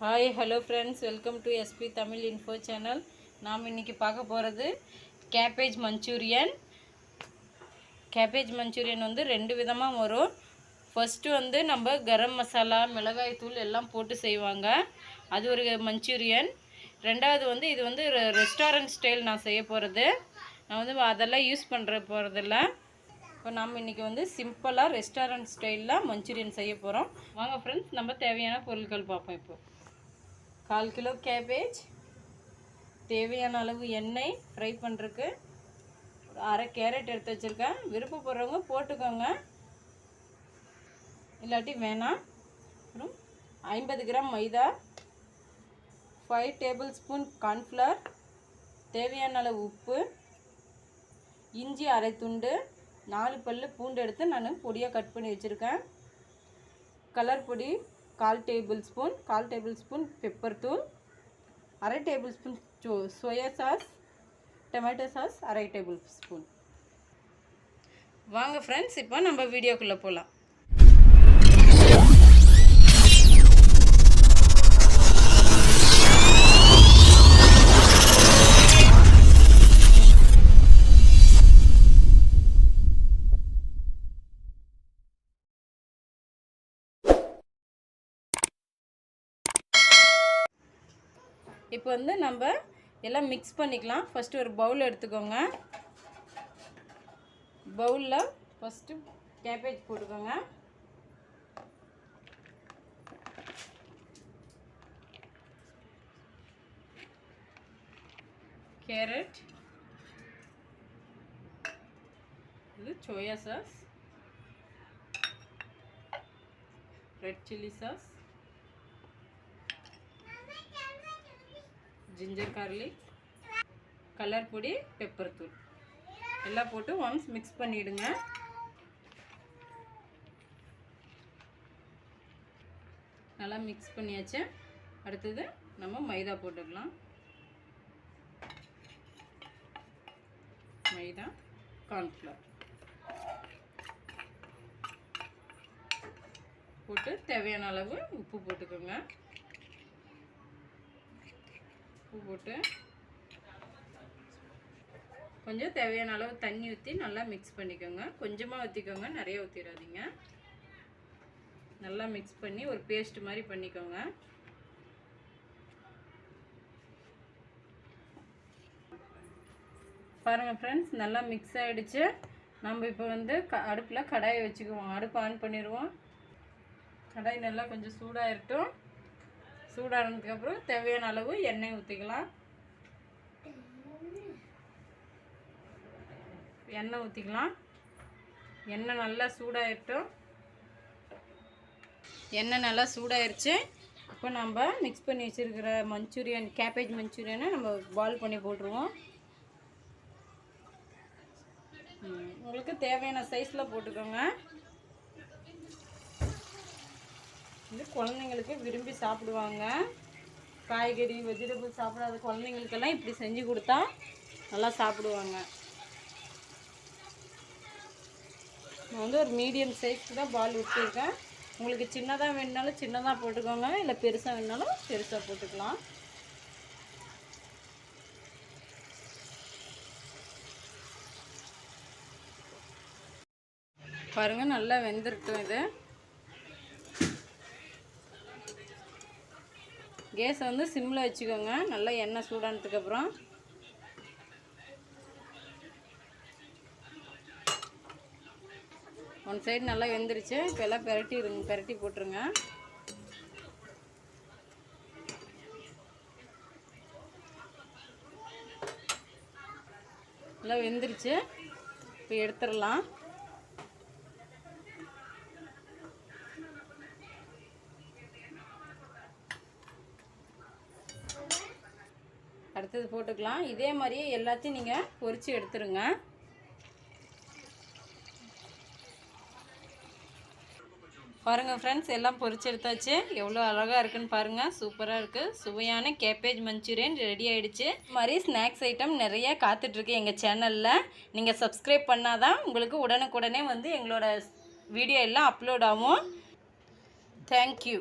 Hi hello friends, welcome to SP Tamil info channel. நாம் இன்றைக்கி பார்க்க போகிறது கேபேஜ் மஞ்சூரியன். கேபேஜ் மஞ்சூரியன் வந்து ரெண்டு விதமாக வரும். ஃபஸ்ட்டு வந்து நம்ம கரம் மசாலா, மிளகாய் தூள் எல்லாம் போட்டு செய்வாங்க, அது ஒரு மஞ்சூரியன். ரெண்டாவது வந்து இது வந்து ரெஸ்டாரண்ட் ஸ்டைல் நான் செய்ய போகிறது. நான் வந்து அதெல்லாம் யூஸ் போகிறதில்ல. இப்போ நம்ம இன்றைக்கி வந்து சிம்பிளாக ரெஸ்டாரண்ட் ஸ்டைலில் மஞ்சூரியன் செய்ய போகிறோம். வாங்க ஃப்ரெண்ட்ஸ், நம்ம தேவையான பொருட்கள் பார்ப்போம். இப்போ 1/4 கிலோ கேபேஜ், தேவையான அளவு எண்ணெய் ஃப்ரை பண்ணுறதுக்கு, ஒரு அரை கேரட் எடுத்து வச்சுருக்கேன். விருப்பப்படுறவங்க போட்டுக்கோங்க, இல்லாட்டி வேணாம். அப்புறம் 50 கிராம் மைதா, 5 டேபிள் ஸ்பூன் கார்ன்ஃப்ளவர், தேவையான அளவு உப்பு, இஞ்சி அரை துண்டு, 4 பல்லு பூண்டு எடுத்து நான் பொடியாக கட் பண்ணி வச்சுருக்கேன். கலர் பொடி 1/4 டேபிள் ஸ்பூன் பெப்பர் தூள், அரை table spoon soya sauce, tomato sauce அரை டேபிள் ஸ்பூன். வாங்க ஃப்ரெண்ட்ஸ், இப்போ நம்ம வீடியோக்குள்ளே போகலாம். இப்போ வந்து நம்ம எல்லாம் மிக்ஸ் பண்ணிக்கலாம். ஃபஸ்ட்டு ஒரு பவுல் எடுத்துக்கோங்க. பவுலில் ஃபஸ்ட்டு கேபேஜ் போட்டுக்கோங்க. கேரட், இது soya sauce, red chilli sauce, ginger garlic, colour பொடி, பெப்பர் தூள் எல்லாம் போட்டு ஒன்ஸ் மிக்ஸ் பண்ணிவிடுங்க. நல்லா மிக்ஸ் பண்ணியாச்சு. அடுத்தது நம்ம மைதா போட்டுக்கலாம். மைதா, கார்ன்ஃப்ளவர் போட்டு தேவையான அளவு உப்பு போட்டுக்கோங்க. உப்பு போட்டு கொஞ்சம் தேவையான அளவு தண்ணி ஊற்றி நல்லா மிக்ஸ் பண்ணிக்கோங்க. கொஞ்சமாக ஊற்றிக்கோங்க, நிறைய ஊற்றிடாதீங்க. நல்லா மிக்ஸ் பண்ணி ஒரு பேஸ்ட் மாதிரி பண்ணிக்கோங்க. பாருங்கள் ஃப்ரெண்ட்ஸ், நல்லா மிக்ஸ் ஆகிடுச்சு. நம்ம இப்போ வந்து அடுப்பில் கடாயை வச்சுக்குவோம். அடுப்பு ஆன் பண்ணிடுவோம். கடாய் நல்லா கொஞ்சம் சூடாகிடட்டும். சூடானதுக்கப்புறம் தேவையான அளவு எண்ணெய் ஊற்றிக்கலாம். எண்ணெய் நல்லா சூடாகிடட்டும். எண்ணெய் நல்லா சூடாயிருச்சு. இப்போ நம்ம மிக்ஸ் பண்ணி வச்சுருக்கிற மஞ்சூரியன், கேபேஜ் மஞ்சூரியனை நம்ம பால் பண்ணி போட்டுருவோம். உங்களுக்கு தேவையான சைஸில் போட்டுக்கோங்க. இது குழந்தைங்களுக்கு விரும்பி சாப்பிடுவாங்க. காய்கறி, வெஜிடபிள் சாப்பிடாத குழந்தைங்களுக்கெல்லாம் இப்படி செஞ்சு கொடுத்தா நல்லா சாப்பிடுவாங்க. நான் வந்து ஒரு மீடியம் சைஸ்க்கு தான் பால் விட்டுருக்கேன். உங்களுக்கு சின்னதாக வேணுனாலும் சின்னதாக போட்டுக்கோங்க, இல்லை பெருசாக வேணுனாலும் பெருசாக போட்டுக்கலாம். பாருங்கள், நல்லா வெந்திருக்கும். இது கேஸை வந்து சிம்மில் வச்சுக்கோங்க. நல்லா எண்ணெய் சூடானதுக்கப்புறம் ஒன் சைடு நல்லா வெந்துருச்சு. இப்போ எல்லாம் பெரட்டி போட்டுருங்க. நல்லா வெந்துருச்சு. இப்போ எடுத்துடலாம். அடுத்தது போட்டுக்கலாம். இதே மாதிரியே எல்லாத்தையும் நீங்கள் பொரித்து எடுத்துருங்க. பாருங்கள் ஃப்ரெண்ட்ஸ், எல்லாம் பொரிச்சு எடுத்தாச்சு. எவ்வளோ அழகாக இருக்குன்னு பாருங்கள். சூப்பராக இருக்குது. சுவையான கேபேஜ் மஞ்சூரியன் ரெடி ஆகிடுச்சு. இது மாதிரி ஸ்நாக்ஸ் ஐட்டம் நிறைய காத்துட்ருக்கு எங்கள் சேனலில். நீங்கள் சப்ஸ்கிரைப் பண்ணாதான் உங்களுக்கு உடனுக்குடனே வந்து எங்களோட வீடியோ எல்லாம் அப்லோட் ஆகும். தேங்க்யூ.